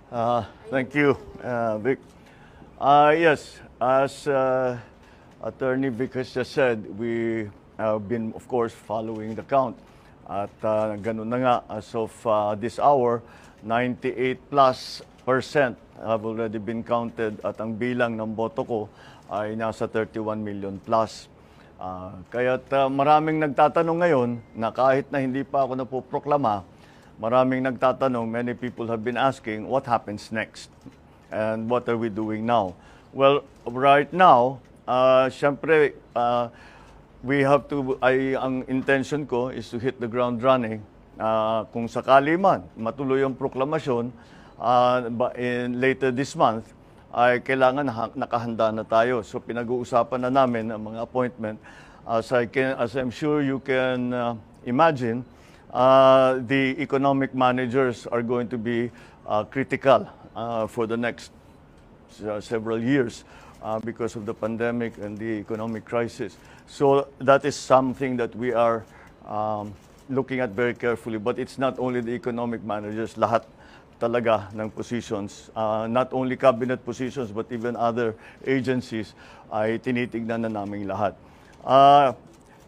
Thank you, Vic. Yes, as Attorney Vic has just said, we have been, of course, following the count. At ganun na nga, as of this hour, 98 plus percent have already been counted at ang bilang ng boto ko ay nasa 31 million plus. Kaya't maraming nagtatanong ngayon na kahit na hindi pa ako napoproklama, maraming nagtatanong, many people have been asking, what happens next? And what are we doing now? Well, right now, syempre, we have to, ang intention ko is to hit the ground running. Kung sakali man, matuloy ang proklamasyon, later this month, ay kailangan nakahanda na tayo. So pinag-uusapan na namin ang mga appointment. As I'm sure you can imagine, the economic managers are going to be critical for the next several years because of the pandemic and the economic crisis. So that is something that we are looking at very carefully. But it's not only the economic managers, lahat talaga ng positions, not only cabinet positions but even other agencies ay tinitignan na namin lahat.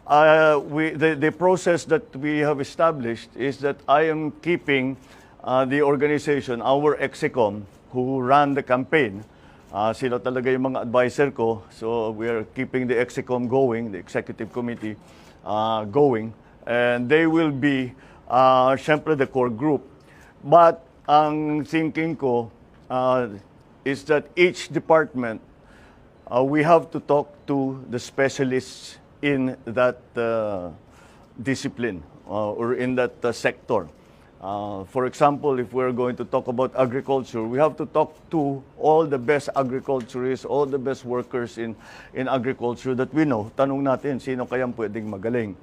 The process that we have established is that I am keeping the organization, our EXECOM, who ran the campaign. Sila talaga yung mga advisor ko. So we are keeping the EXECOM going, the executive committee going. And they will be, syempre, the core group. But ang thinking ko is that each department, we have to talk to the specialists in that discipline or in that sector. For example, if we're going to talk about agriculture, we have to talk to all the best agriculturists, all the best workers in agriculture that we know. Tanong natin, sino kayang pwedeng magaling?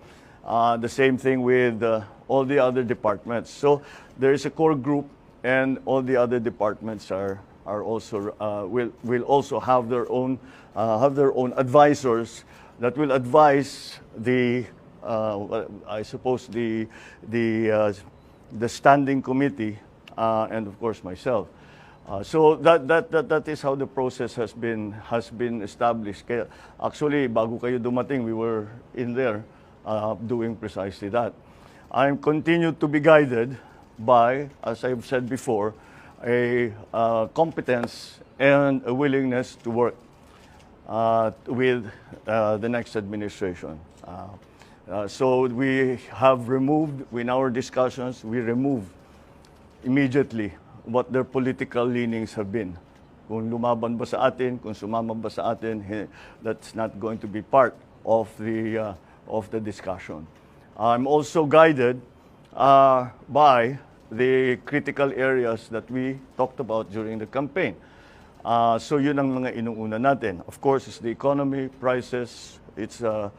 The same thing with all the other departments. So there is a core group, and all the other departments are also will also have their own advisors that will advise the I suppose the standing committee and of course myself. So that is how the process has been established. Kaya, actually, bago kayo dumating, we were in there doing precisely that. I'm continued to be guided by, as I've said before, a competence and a willingness to work with the next administration. So we have removed, in our discussions, we remove immediately what their political leanings have been. Kung lumaban ba sa atin, kung sumama ba sa atin, that's not going to be part of the discussion. I'm also guided by the critical areas that we talked about during the campaign. So yun ang mga inuuna natin. Of course, it's the economy, prices, it's the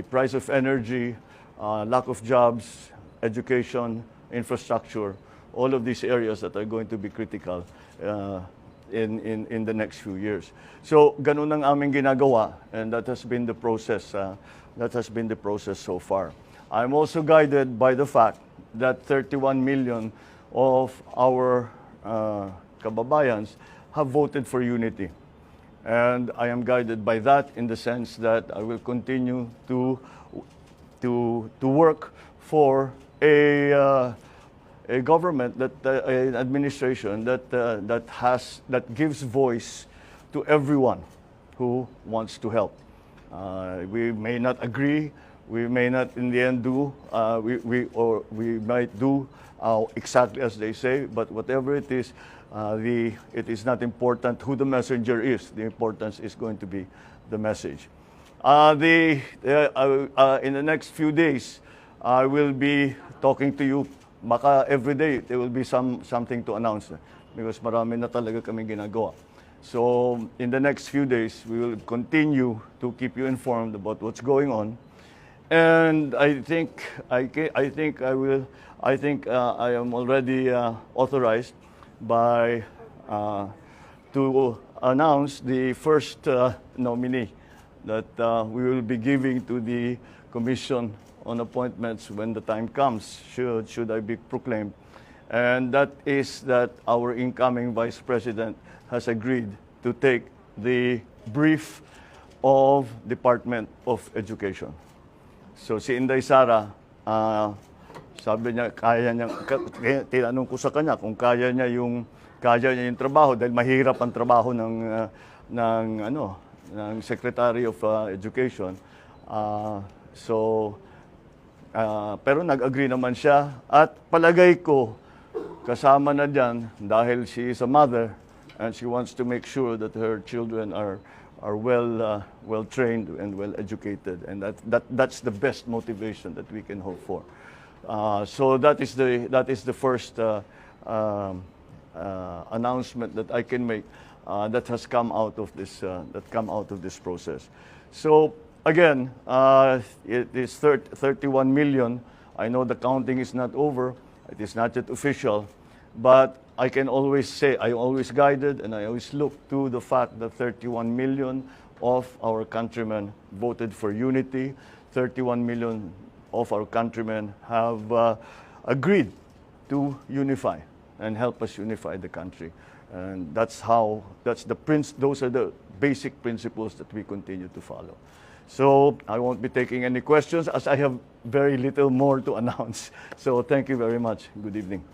price of energy, lack of jobs, education, infrastructure, all of these areas that are going to be critical in the next few years. So ganun ang aming ginagawa, and that has been the process. That has been the process so far. I'm also guided by the fact that 31 million of our kababayans have voted for unity. And I am guided by that in the sense that I will continue to work for a government, an administration that gives voice to everyone who wants to help. We may not agree. We may not, in the end, do. We might do exactly as they say. But whatever it is not important who the messenger is. The importance is going to be the message. In the next few days, I will be talking to you. Baka every day there will be something to announce because marami na talaga kaming ginagawa. So in the next few days, we will continue to keep you informed about what's going on. And I think I am already authorized to announce the first nominee that we will be giving to the Commission on Appointments when the time comes, should I be proclaimed And that is that our incoming Vice President has agreed to take the brief of Department of Education. So si Inday Sara, sabi niya, tinanong ko sa kanya kung kaya niya yung trabaho dahil mahirap ang trabaho ng Secretary of Education. Pero nag-agree naman siya at palagay ko kasama na diyan dahil she is a mother and she wants to make sure that her children are well trained and well educated, and that's the best motivation that we can hope for. So that is the first announcement that I can make that has come out of this process. So again, it is 31 million. I know the counting is not over. It is not yet official, but I can always say, I always guided and I always look to the fact that 31 million of our countrymen voted for unity. 31 million of our countrymen have agreed to unify and help us unify the country. And those are the basic principles that we continue to follow. So I won't be taking any questions as I have very little more to announce. So thank you very much. Good evening.